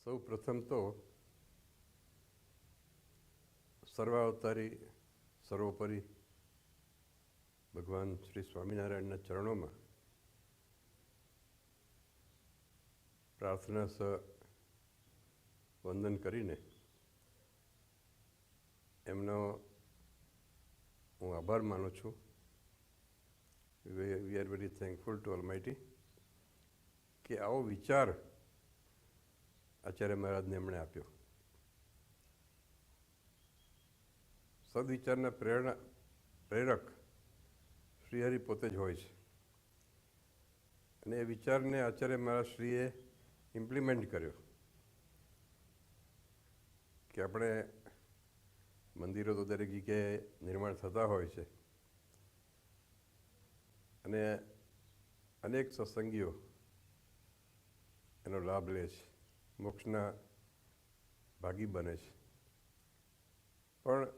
સૌ પ્રથમ તો સર્વાવતારી સર્વોપરી ભગવાન શ્રી સ્વામિનારાયણના ચરણોમાં પ્રાર્થના સ વંદન કરીને એમનો હું આભાર માનું છું. We are very thankful two almighty કે આવો વિચાર આચાર્ય મહારાજને એમણે આપ્યો. સદવિચારના પ્રેરક શ્રીહરિ પોતે જ હોય છે અને એ વિચારને આચાર્ય મહારાજ શ્રીએ ઇમ્પ્લિમેન્ટ કર્યો કે આપણે મંદિરો તો દરેક જગ્યાએ નિર્માણ થતા હોય છે અને અનેક સત્સંગીઓ એનો લાભ લે છે, મોક્ષના ભાગી બને છે. પણ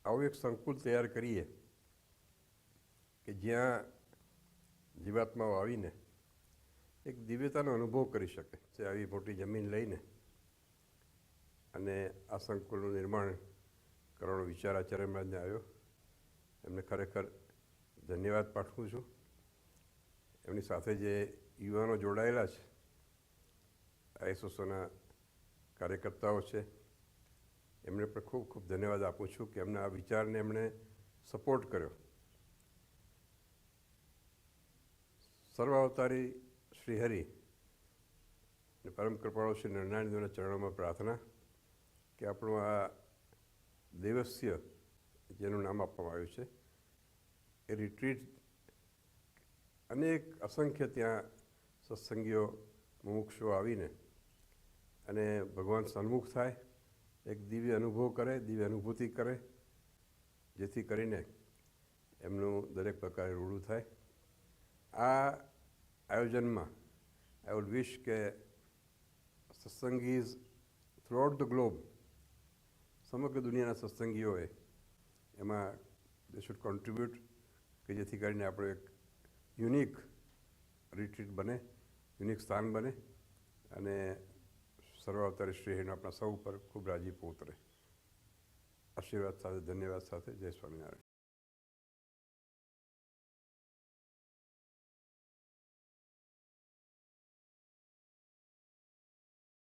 આવું એક સંકુલ તૈયાર કરીએ કે જ્યાં જીવાત્માઓ આવીને એક દિવ્યતાનો અનુભવ કરી શકે છે. આવી મોટી જમીન લઈને અને આ સંકુલનું નિર્માણ કરવાનો વિચાર આચાર્ય મહારાજને આવ્યો. એમને ખરેખર ધન્યવાદ પાઠવું છું. એમની સાથે જે યુવાનો જોડાયેલા છે, આઈએસઓના કાર્યકર્તાઓ છે, એમને પણ ખૂબ ખૂબ ધન્યવાદ આપું છું કે એમના આ વિચારને એમણે સપોર્ટ કર્યો. સર્વાવતારી શ્રીહરિ અને પરમ કૃપાળુ શ્રી નારાયણ દેવના ચરણોમાં પ્રાર્થના કે આપણું આ દેવસ્ય જેનું નામ આપવામાં આવ્યું છે એ રિટ્રીટ અનેક અસંખ્ય ત્યાં સત્સંગીઓ મુમુક્ષુઓ આવીને અને ભગવાન સન્મુખ થાય, એક દિવ્ય અનુભવ કરે, દિવ્ય અનુભૂતિ કરે, જેથી કરીને એમનું દરેક પ્રકારે રૂડું થાય. આ આયોજનમાં આઈ વુડ વિશ કે સત્સંગીઝ થ્રુઆઉટ ધ ગ્લોબ, સમગ્ર દુનિયાના સત્સંગીઓએ એમાં દે શુડ કોન્ટ્રીબ્યુટ કે જેથી કરીને આપણો એક યુનિક રિટ્રીટ બને, યુનિક સ્થાન બને અને સર્વાવતારી શ્રીહરિનો આપણા સૌ પર ખૂબ રાજીપો ઉતરે. આશીર્વાદ સાથે, ધન્યવાદ સાથે. જય સ્વામિનારાયણ.